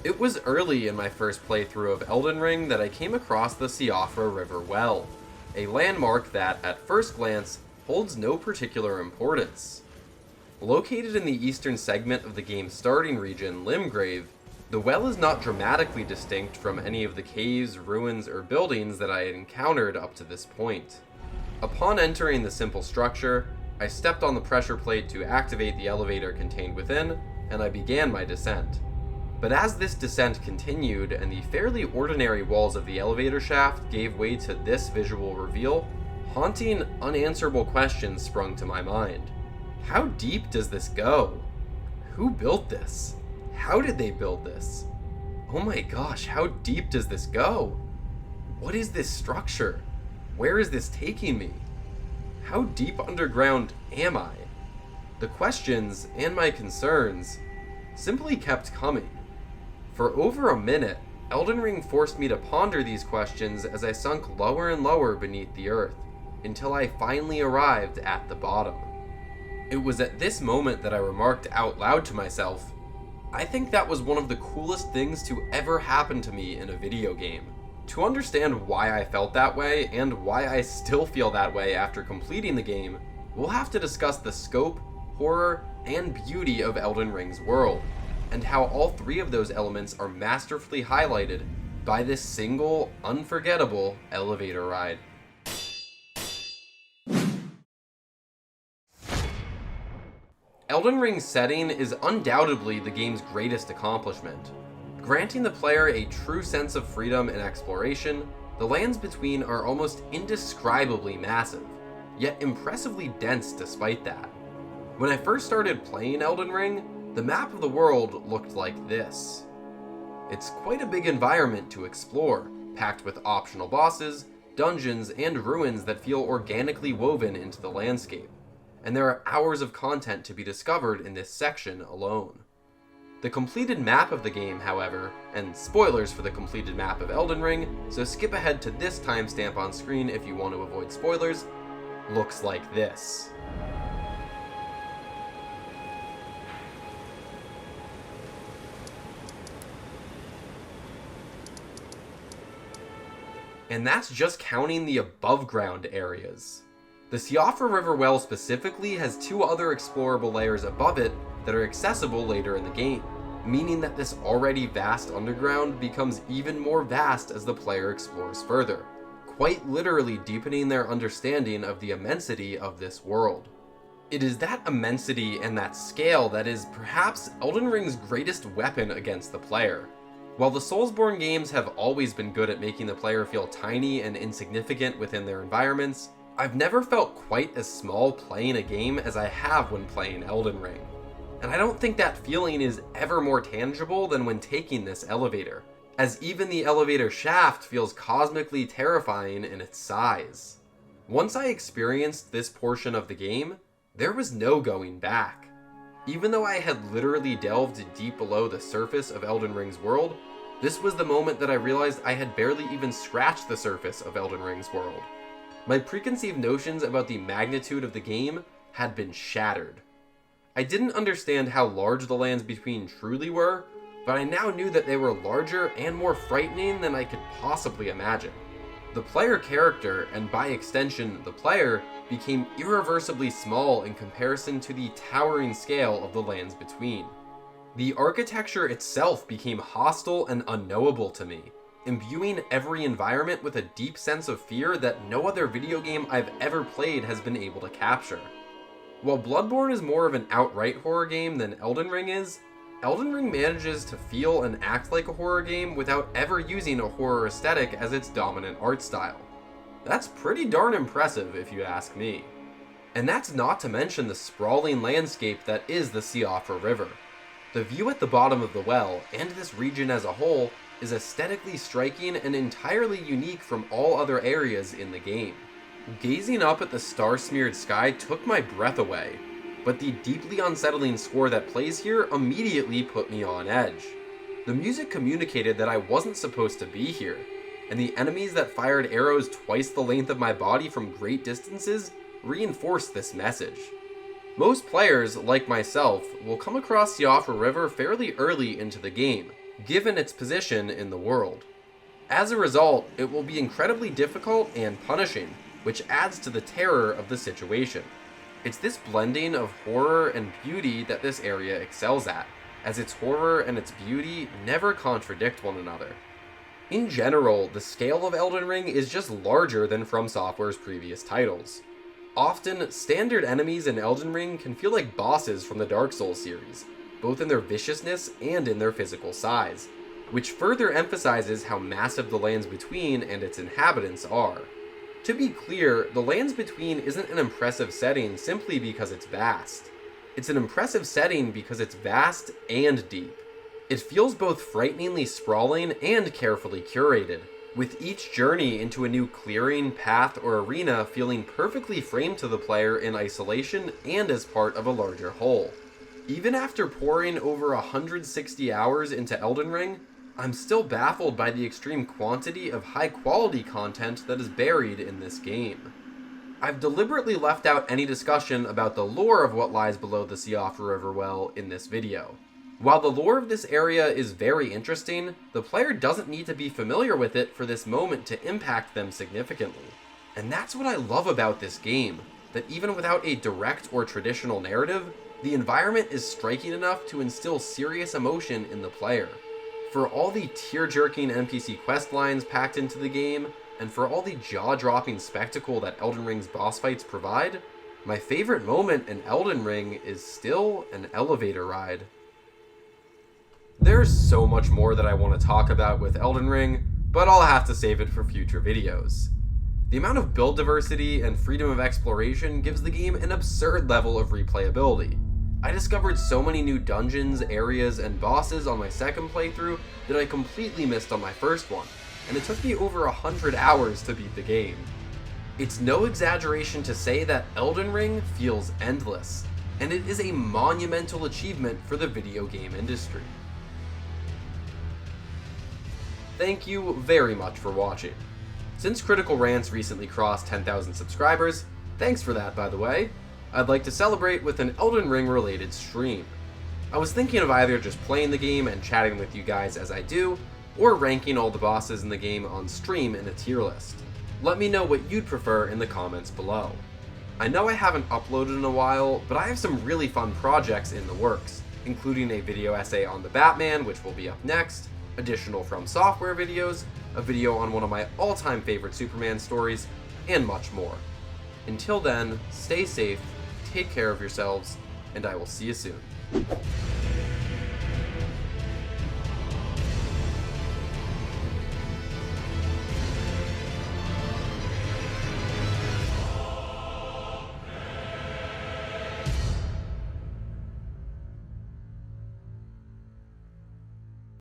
It was early in my first playthrough of Elden Ring that I came across the Siofra River Well, a landmark that, at first glance, holds no particular importance. Located in the eastern segment of the game's starting region, Limgrave, the well is not dramatically distinct from any of the caves, ruins, or buildings that I had encountered up to this point. Upon entering the simple structure, I stepped on the pressure plate to activate the elevator contained within, and I began my descent. But as this descent continued and the fairly ordinary walls of the elevator shaft gave way to this visual reveal, haunting, unanswerable questions sprung to my mind. How deep does this go? Who built this? How did they build this? Oh my gosh, how deep does this go? What is this structure? Where is this taking me? How deep underground am I? The questions and my concerns simply kept coming. For over a minute, Elden Ring forced me to ponder these questions as I sunk lower and lower beneath the earth, until I finally arrived at the bottom. It was at this moment that I remarked out loud to myself, I think that was one of the coolest things to ever happen to me in a video game. To understand why I felt that way, and why I still feel that way after completing the game, we'll have to discuss the scope, horror, and beauty of Elden Ring's world, and how all three of those elements are masterfully highlighted by this single, unforgettable elevator ride. Elden Ring's setting is undoubtedly the game's greatest accomplishment. Granting the player a true sense of freedom and exploration, the lands between are almost indescribably massive, yet impressively dense despite that. When I first started playing Elden Ring, the map of the world looked like this. It's quite a big environment to explore, packed with optional bosses, dungeons, and ruins that feel organically woven into the landscape, and there are hours of content to be discovered in this section alone. The completed map of the game, however, and spoilers for the completed map of Elden Ring, so skip ahead to this timestamp on screen if you want to avoid spoilers, looks like this. And that's just counting the above ground areas. The Siofra River Well specifically has two other explorable layers above it that are accessible later in the game, meaning that this already vast underground becomes even more vast as the player explores further, quite literally deepening their understanding of the immensity of this world. It is that immensity and that scale that is perhaps Elden Ring's greatest weapon against the player. While the Soulsborne games have always been good at making the player feel tiny and insignificant within their environments, I've never felt quite as small playing a game as I have when playing Elden Ring. And I don't think that feeling is ever more tangible than when taking this elevator, as even the elevator shaft feels cosmically terrifying in its size. Once I experienced this portion of the game, there was no going back. Even though I had literally delved deep below the surface of Elden Ring's world, this was the moment that I realized I had barely even scratched the surface of Elden Ring's world. My preconceived notions about the magnitude of the game had been shattered. I didn't understand how large the lands between truly were, but I now knew that they were larger and more frightening than I could possibly imagine. The player character, and by extension the player, became irreversibly small in comparison to the towering scale of the lands between. The architecture itself became hostile and unknowable to me, imbuing every environment with a deep sense of fear that no other video game I've ever played has been able to capture. While Bloodborne is more of an outright horror game than Elden Ring is, Elden Ring manages to feel and act like a horror game without ever using a horror aesthetic as its dominant art style. That's pretty darn impressive if you ask me. And that's not to mention the sprawling landscape that is the Siofra River. The view at the bottom of the well, and this region as a whole, is aesthetically striking and entirely unique from all other areas in the game. Gazing up at the star-smeared sky took my breath away, but the deeply unsettling score that plays here immediately put me on edge. The music communicated that I wasn't supposed to be here, and the enemies that fired arrows twice the length of my body from great distances reinforced this message. Most players, like myself, will come across Siofra River fairly early into the game, given its position in the world. As a result, it will be incredibly difficult and punishing, which adds to the terror of the situation. It's this blending of horror and beauty that this area excels at, as its horror and its beauty never contradict one another. In general, the scale of Elden Ring is just larger than From Software's previous titles. Often, standard enemies in Elden Ring can feel like bosses from the Dark Souls series, both in their viciousness and in their physical size, which further emphasizes how massive the lands between and its inhabitants are. To be clear, the lands between isn't an impressive setting simply because it's vast. It's an impressive setting because it's vast and deep. It feels both frighteningly sprawling and carefully curated, with each journey into a new clearing, path, or arena feeling perfectly framed to the player in isolation and as part of a larger whole. Even after pouring over 160 hours into Elden Ring, I'm still baffled by the extreme quantity of high-quality content that is buried in this game. I've deliberately left out any discussion about the lore of what lies below the Siofra River well in this video. While the lore of this area is very interesting, the player doesn't need to be familiar with it for this moment to impact them significantly. And that's what I love about this game, that even without a direct or traditional narrative, the environment is striking enough to instill serious emotion in the player. For all the tear-jerking NPC quest lines packed into the game, and for all the jaw-dropping spectacle that Elden Ring's boss fights provide, my favorite moment in Elden Ring is still an elevator ride. There's so much more that I want to talk about with Elden Ring, but I'll have to save it for future videos. The amount of build diversity and freedom of exploration gives the game an absurd level of replayability. I discovered so many new dungeons, areas, and bosses on my second playthrough that I completely missed on my first one, and it took me over 100 hours to beat the game. It's no exaggeration to say that Elden Ring feels endless, and it is a monumental achievement for the video game industry. Thank you very much for watching. Since Critical Rants recently crossed 10,000 subscribers, thanks for that by the way, I'd like to celebrate with an Elden Ring related stream. I was thinking of either just playing the game and chatting with you guys as I do, or ranking all the bosses in the game on stream in a tier list. Let me know what you'd prefer in the comments below. I know I haven't uploaded in a while, but I have some really fun projects in the works, including a video essay on the Batman, which will be up next, additional From Software videos, a video on one of my all-time favorite Superman stories, and much more. Until then, stay safe, take care of yourselves, and I will see you soon.